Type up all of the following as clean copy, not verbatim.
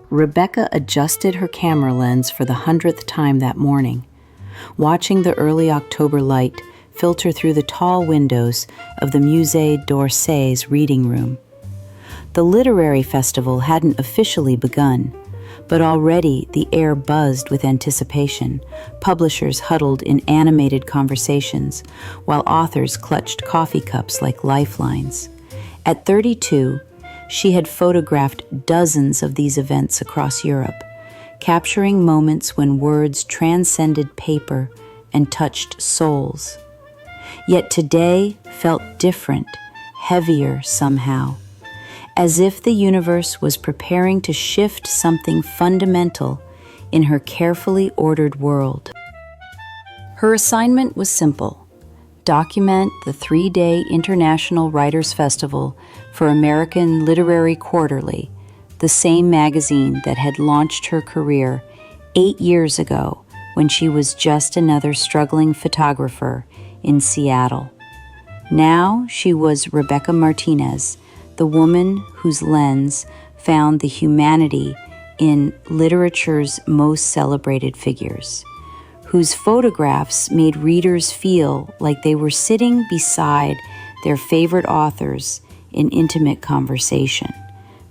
Rebecca adjusted her camera lens for the 100th time that morning, watching the early October light filter through the tall windows of the Musée d'Orsay's reading room. The literary festival hadn't officially begun, but already the air buzzed with anticipation. Publishers huddled in animated conversations, while authors clutched coffee cups like lifelines. At 32, she had photographed dozens of these events across Europe, capturing moments when words transcended paper and touched souls. Yet today felt different, heavier somehow, as if the universe was preparing to shift something fundamental in her carefully ordered world. Her assignment was simple: document the 3-day International Writers' Festival for American Literary Quarterly, the same magazine that had launched her career 8 years ago when she was just another struggling photographer in Seattle. Now she was Rebecca Martinez, the woman whose lens found the humanity in literature's most celebrated figures, whose photographs made readers feel like they were sitting beside their favorite authors in intimate conversation.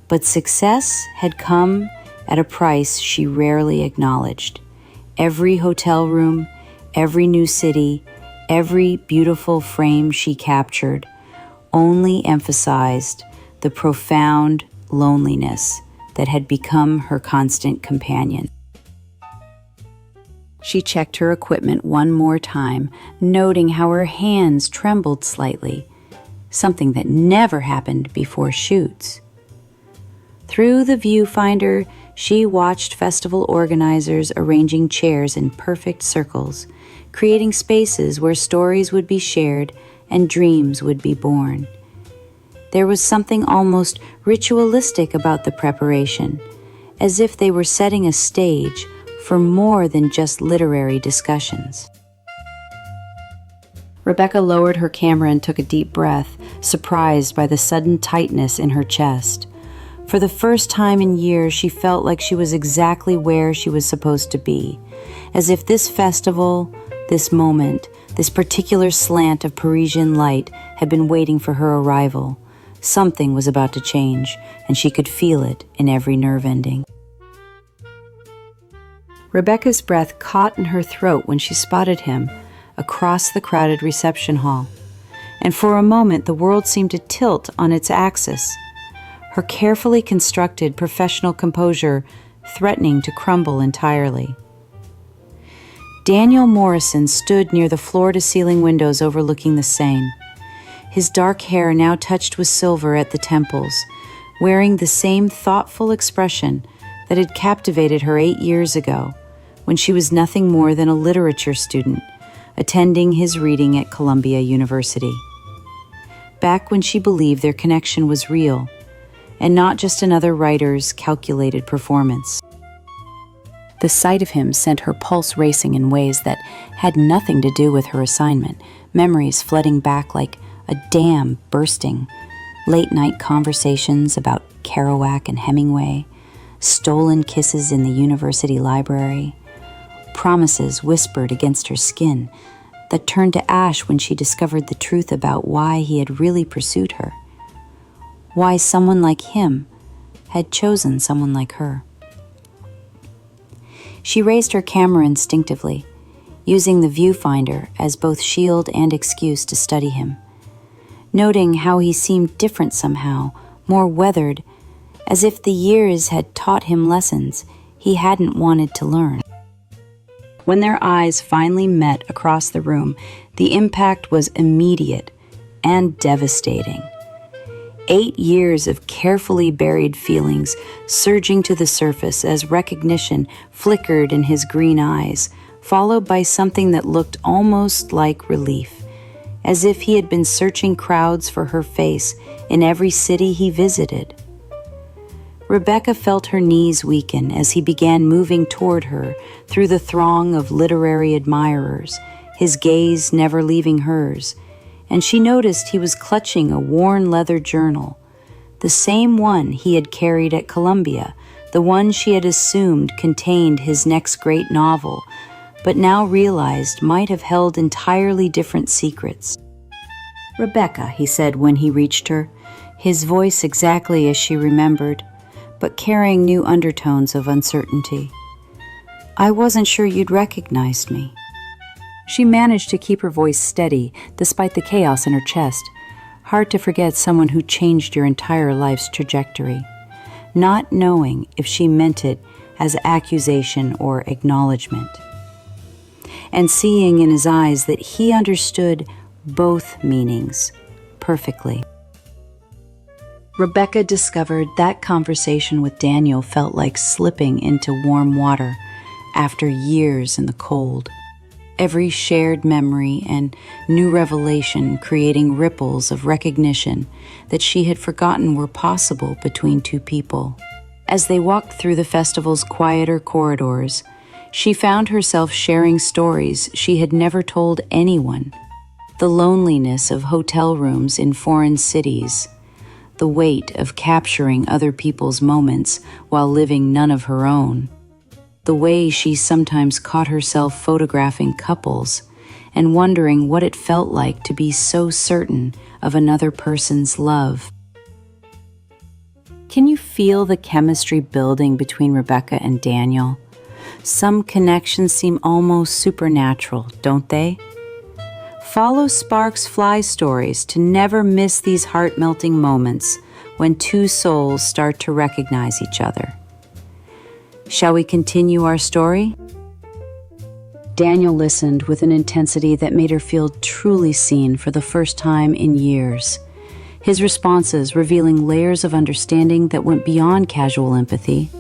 But success had come at a price she rarely acknowledged. Every hotel room, every new city, every beautiful frame she captured only emphasized the profound loneliness that had become her constant companion. She checked her equipment one more time, noting how her hands trembled slightly, something that never happened before shoots. Through the viewfinder, she watched festival organizers arranging chairs in perfect circles, creating spaces where stories would be shared and dreams would be born. There was something almost ritualistic about the preparation, as if they were setting a stage for more than just literary discussions. Rebecca lowered her camera and took a deep breath, surprised by the sudden tightness in her chest. For the first time in years, she felt like she was exactly where she was supposed to be, as if this festival, this moment, this particular slant of Parisian light had been waiting for her arrival. Something was about to change, and she could feel it in every nerve ending. Rebecca's breath caught in her throat when she spotted him across the crowded reception hall, and for a moment the world seemed to tilt on its axis, her carefully constructed professional composure threatening to crumble entirely. Daniel Morrison stood near the floor-to-ceiling windows overlooking the Seine, his dark hair now touched with silver at the temples, wearing the same thoughtful expression that had captivated her 8 years ago, when she was nothing more than a literature student, attending his reading at Columbia University. Back when she believed their connection was real, and not just another writer's calculated performance. The sight of him sent her pulse racing in ways that had nothing to do with her assignment, memories flooding back like a dam bursting, late-night conversations about Kerouac and Hemingway, stolen kisses in the university library, promises whispered against her skin that turned to ash when she discovered the truth about why he had really pursued her, why someone like him had chosen someone like her. She raised her camera instinctively, using the viewfinder as both shield and excuse to study him, noting how he seemed different somehow, more weathered, as if the years had taught him lessons he hadn't wanted to learn. When their eyes finally met across the room, the impact was immediate and devastating. 8 years of carefully buried feelings surging to the surface as recognition flickered in his green eyes, followed by something that looked almost like relief, as if he had been searching crowds for her face in every city he visited. Rebecca felt her knees weaken as he began moving toward her through the throng of literary admirers, his gaze never leaving hers, and she noticed he was clutching a worn leather journal, the same one he had carried at Columbia the one she had assumed contained his next great novel, but now realized might have held entirely different secrets. "Rebecca," he said when he reached her, his voice exactly as she remembered, but carrying new undertones of uncertainty. "I wasn't sure you'd recognized me." She managed to keep her voice steady despite the chaos in her chest. Hard to forget someone who changed your entire life's trajectory, not knowing if she meant it as accusation or acknowledgement, and seeing in his eyes that he understood both meanings perfectly. Rebecca discovered that conversation with Daniel felt like slipping into warm water after years in the cold. Every shared memory and new revelation creating ripples of recognition that she had forgotten were possible between two people. As they walked through the festival's quieter corridors, she found herself sharing stories she had never told anyone. The loneliness of hotel rooms in foreign cities, the weight of capturing other people's moments while living none of her own, the way she sometimes caught herself photographing couples and wondering what it felt like to be so certain of another person's love. Can you feel the chemistry building between Rebecca and Daniel? Some connections seem almost supernatural, don't they? Follow Sparks Fly stories to never miss these heart-melting moments when two souls start to recognize each other. Shall we continue our story? Daniel listened with an intensity that made her feel truly seen for the first time in years. His responses revealing layers of understanding that went beyond casual empathy,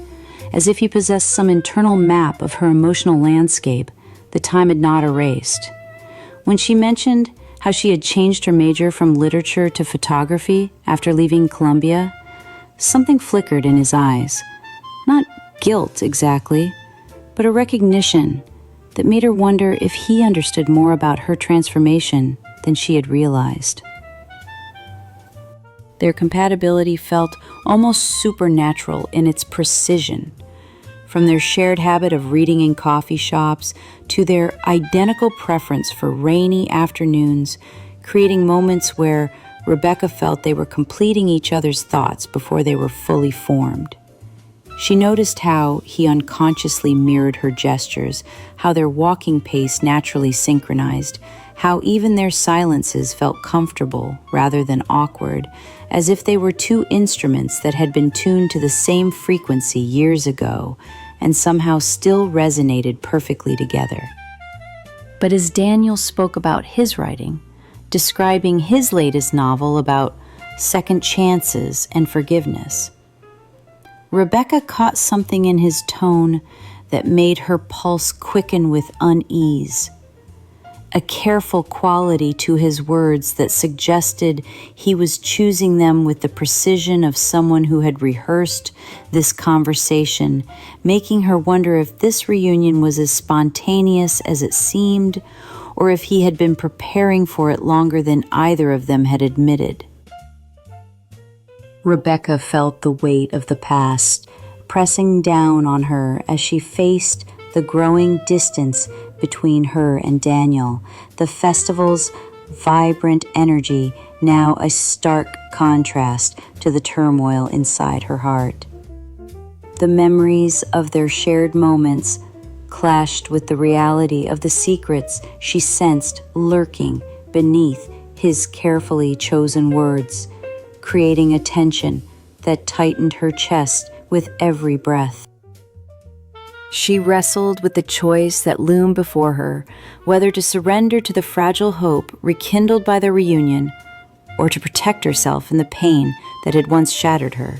as if he possessed some internal map of her emotional landscape that time had not erased. When she mentioned how she had changed her major from literature to photography after leaving Columbia, something flickered in his eyes. Not guilt exactly, but a recognition that made her wonder if he understood more about her transformation than she had realized. Their compatibility felt almost supernatural in its precision, from their shared habit of reading in coffee shops to their identical preference for rainy afternoons, creating moments where Rebecca felt they were completing each other's thoughts before they were fully formed. She noticed how he unconsciously mirrored her gestures, how their walking pace naturally synchronized, how even their silences felt comfortable rather than awkward, as if they were two instruments that had been tuned to the same frequency years ago and somehow still resonated perfectly together. But as Daniel spoke about his writing, describing his latest novel about second chances and forgiveness, Rebecca caught something in his tone that made her pulse quicken with unease, a careful quality to his words that suggested he was choosing them with the precision of someone who had rehearsed this conversation, making her wonder if this reunion was as spontaneous as it seemed, or if he had been preparing for it longer than either of them had admitted. Rebecca felt the weight of the past pressing down on her as she faced the growing distance between her and Daniel, the festival's vibrant energy now a stark contrast to the turmoil inside her heart. The memories of their shared moments clashed with the reality of the secrets she sensed lurking beneath his carefully chosen words, creating a tension that tightened her chest with every breath. She wrestled with the choice that loomed before her, whether to surrender to the fragile hope rekindled by the reunion or to protect herself in the pain that had once shattered her.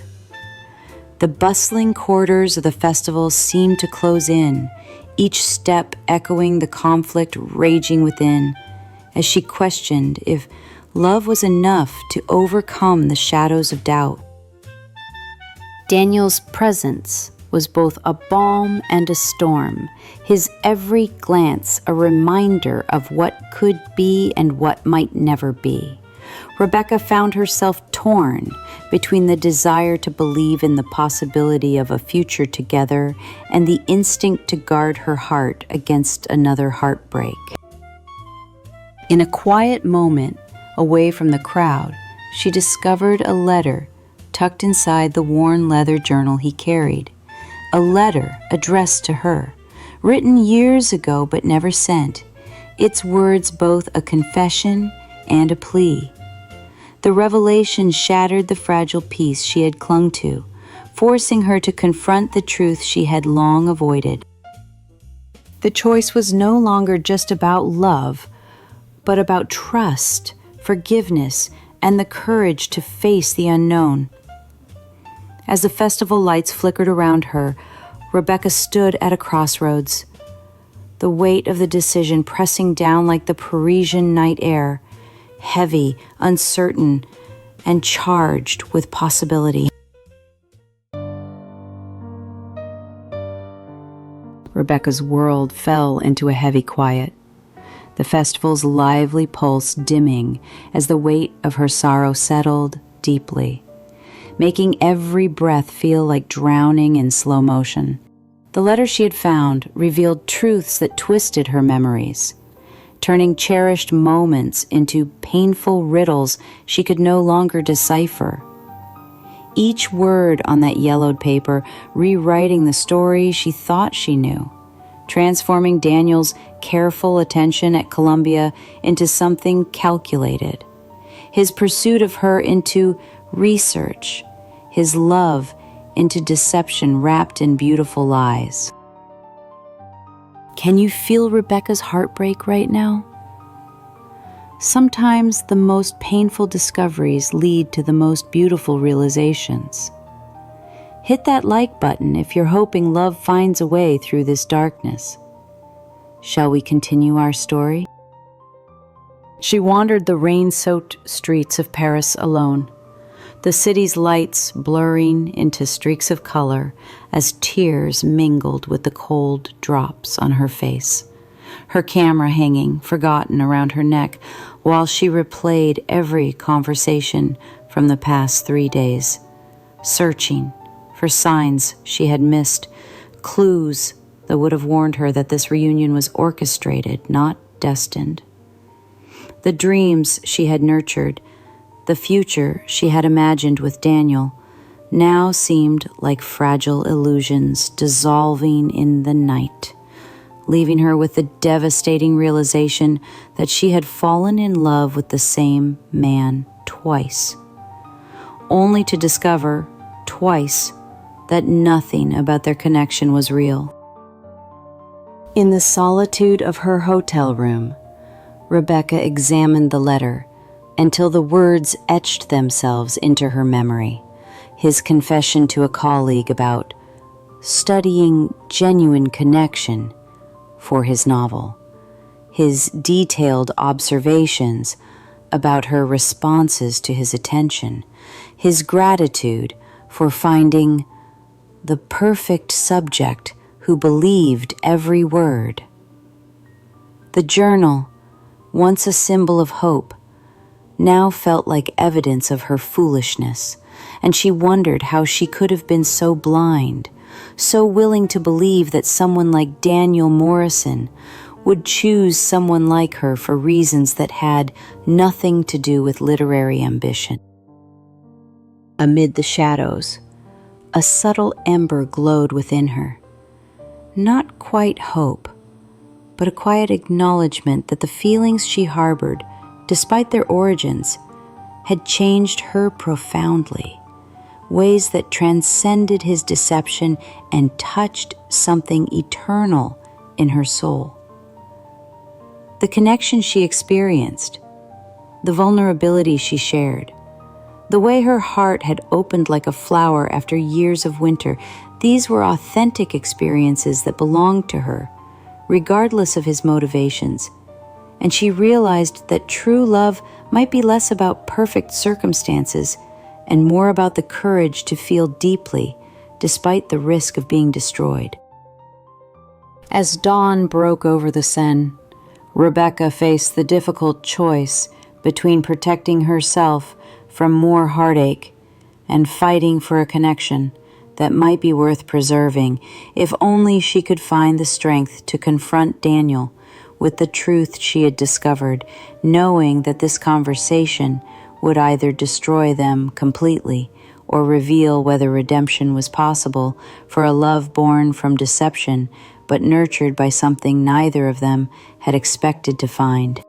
The bustling corridors of the festival seemed to close in, each step echoing the conflict raging within, as she questioned if love was enough to overcome the shadows of doubt. Daniel's presence was both a balm and a storm, his every glance a reminder of what could be and what might never be, Rebecca found herself torn between the desire to believe in the possibility of a future together and the instinct to guard her heart against another heartbreak. In a quiet moment, away from the crowd, she discovered a letter tucked inside the worn leather journal he carried. A letter addressed to her, written years ago but never sent, its words both a confession and a plea. The revelation shattered the fragile peace she had clung to, forcing her to confront the truth she had long avoided. The choice was no longer just about love, but about trust, forgiveness, and the courage to face the unknown. As the festival lights flickered around her, Rebecca stood at a crossroads, the weight of the decision pressing down like the Parisian night air, heavy, uncertain, and charged with possibility. Rebecca's world fell into a heavy quiet, the festival's lively pulse dimming as the weight of her sorrow settled deeply, making every breath feel like drowning in slow motion. The letter she had found revealed truths that twisted her memories, turning cherished moments into painful riddles she could no longer decipher. Each word on that yellowed paper rewriting the story she thought she knew, transforming Daniel's careful attention at Columbia into something calculated, his pursuit of her into research, his love into deception wrapped in beautiful lies. Can you feel Rebecca's heartbreak right now? Sometimes the most painful discoveries lead to the most beautiful realizations. Hit that like button if you're hoping love finds a way through this darkness. Shall we continue our story? She wandered the rain-soaked streets of Paris alone, the city's lights blurring into streaks of color as tears mingled with the cold drops on her face, her camera hanging forgotten around her neck while she replayed every conversation from the past 3 days, searching for signs she had missed, clues that would have warned her that this reunion was orchestrated, not destined. The dreams she had nurtured, the future she had imagined with Daniel, now seemed like fragile illusions dissolving in the night, leaving her with the devastating realization that she had fallen in love with the same man twice, only to discover twice that nothing about their connection was real. In the solitude of her hotel room, Rebecca examined the letter until the words etched themselves into her memory. His confession to a colleague about studying genuine connection for his novel, his detailed observations about her responses to his attention, his gratitude for finding the perfect subject who believed every word. The journal, once a symbol of hope, now felt like evidence of her foolishness, and she wondered how she could have been so blind, so willing to believe that someone like Daniel Morrison would choose someone like her for reasons that had nothing to do with literary ambition. Amid the shadows, a subtle ember glowed within her. Not quite hope, but a quiet acknowledgement that the feelings she harbored, despite their origins, had changed her profoundly, ways that transcended his deception and touched something eternal in her soul. The connection she experienced, the vulnerability she shared, the way her heart had opened like a flower after years of winter, these were authentic experiences that belonged to her, regardless of his motivations, and she realized that true love might be less about perfect circumstances and more about the courage to feel deeply, despite the risk of being destroyed. As dawn broke over the Seine, Rebecca faced the difficult choice between protecting herself from more heartache and fighting for a connection that might be worth preserving if only she could find the strength to confront Daniel with the truth she had discovered, knowing that this conversation would either destroy them completely or reveal whether redemption was possible for a love born from deception but nurtured by something neither of them had expected to find.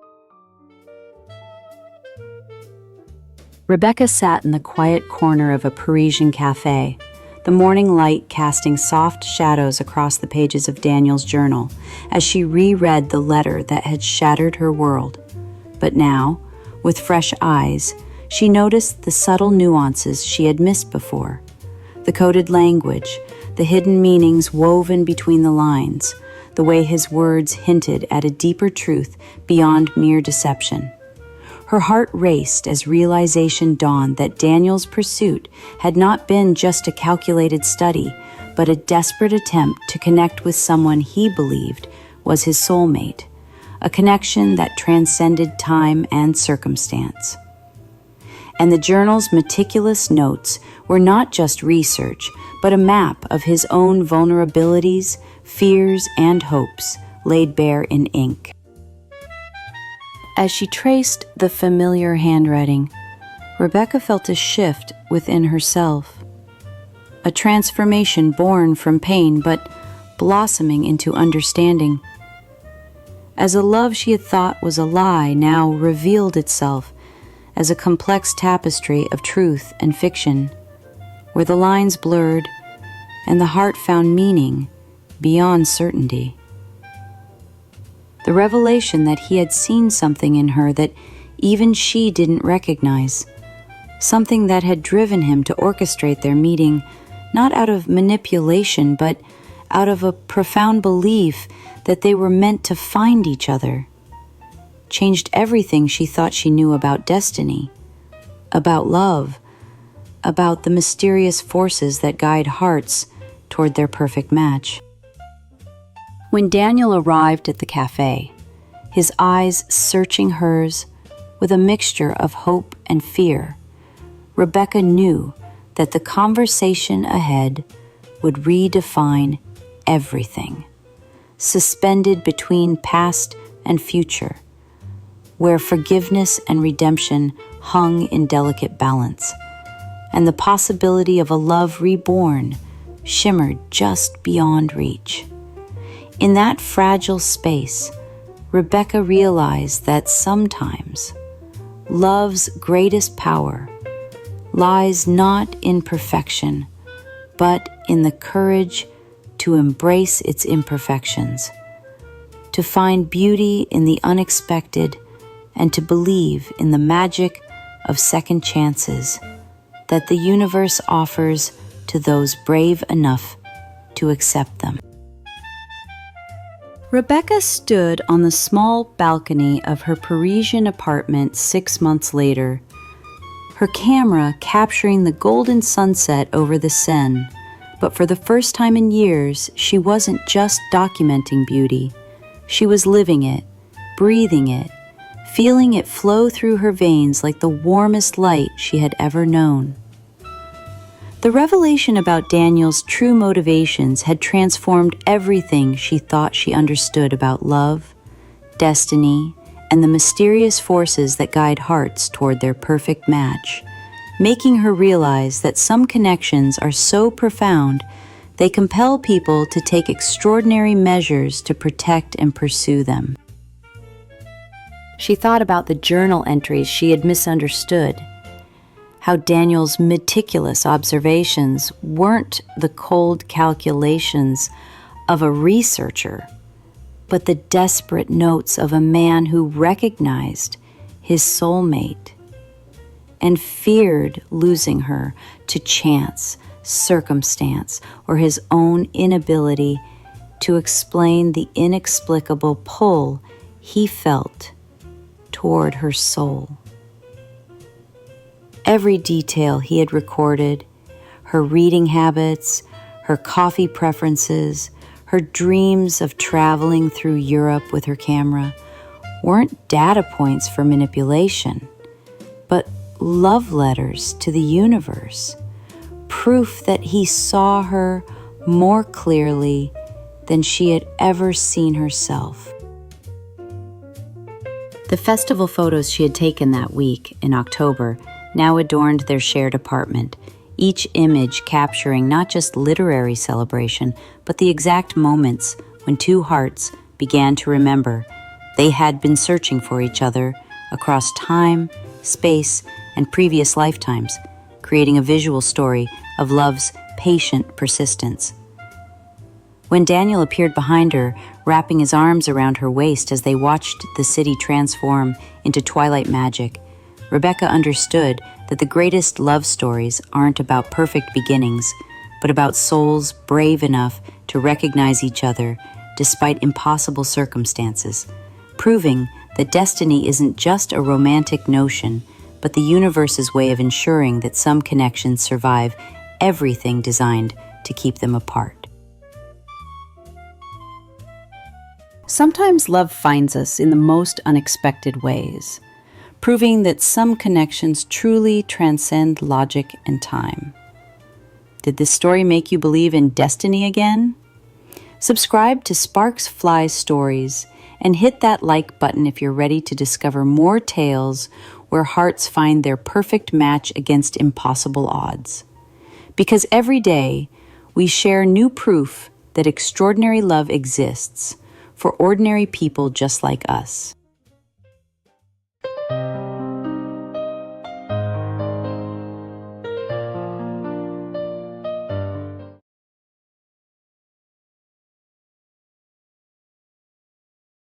Rebecca sat in the quiet corner of a Parisian cafe, the morning light casting soft shadows across the pages of Daniel's journal as she reread the letter that had shattered her world. But now, with fresh eyes, she noticed the subtle nuances she had missed before. The coded language, the hidden meanings woven between the lines, the way his words hinted at a deeper truth beyond mere deception. Her heart raced as realization dawned that Daniel's pursuit had not been just a calculated study, but a desperate attempt to connect with someone he believed was his soulmate, a connection that transcended time and circumstance. And the journal's meticulous notes were not just research, but a map of his own vulnerabilities, fears, and hopes laid bare in ink. As she traced the familiar handwriting, Rebecca felt a shift within herself, a transformation born from pain but blossoming into understanding. As a love she had thought was a lie now revealed itself as a complex tapestry of truth and fiction, where the lines blurred and the heart found meaning beyond certainty. The revelation that he had seen something in her that even she didn't recognize, something that had driven him to orchestrate their meeting, not out of manipulation, but out of a profound belief that they were meant to find each other, changed everything she thought she knew about destiny, about love, about the mysterious forces that guide hearts toward their perfect match. When Daniel arrived at the cafe, his eyes searching hers with a mixture of hope and fear, Rebecca knew that the conversation ahead would redefine everything, suspended between past and future, where forgiveness and redemption hung in delicate balance, and the possibility of a love reborn shimmered just beyond reach. In that fragile space, Rebecca realized that sometimes love's greatest power lies not in perfection, but in the courage to embrace its imperfections, to find beauty in the unexpected, and to believe in the magic of second chances that the universe offers to those brave enough to accept them. Rebecca stood on the small balcony of her Parisian apartment 6 months later, her camera capturing the golden sunset over the Seine. But for the first time in years, she wasn't just documenting beauty. She was living it, breathing it, feeling it flow through her veins like the warmest light she had ever known. The revelation about Daniel's true motivations had transformed everything she thought she understood about love, destiny, and the mysterious forces that guide hearts toward their perfect match, making her realize that some connections are so profound they compel people to take extraordinary measures to protect and pursue them. She thought about the journal entries she had misunderstood, how Daniel's meticulous observations weren't the cold calculations of a researcher, but the desperate notes of a man who recognized his soulmate and feared losing her to chance, circumstance, or his own inability to explain the inexplicable pull he felt toward her soul. Every detail he had recorded, her reading habits, her coffee preferences, her dreams of traveling through Europe with her camera, weren't data points for manipulation, but love letters to the universe, proof that he saw her more clearly than she had ever seen herself. The festival photos she had taken that week, in October, now adorned their shared apartment, each image capturing not just literary celebration, but the exact moments when two hearts began to remember they had been searching for each other across time, space, and previous lifetimes, creating a visual story of love's patient persistence. When Daniel appeared behind her, wrapping his arms around her waist as they watched the city transform into twilight magic, Rebecca understood that the greatest love stories aren't about perfect beginnings, but about souls brave enough to recognize each other despite impossible circumstances, proving that destiny isn't just a romantic notion, but the universe's way of ensuring that some connections survive everything designed to keep them apart. Sometimes love finds us in the most unexpected ways, proving that some connections truly transcend logic and time. Did this story make you believe in destiny again? Subscribe to Sparks Flies Stories and hit that like button if you're ready to discover more tales where hearts find their perfect match against impossible odds. Because every day, we share new proof that extraordinary love exists for ordinary people just like us.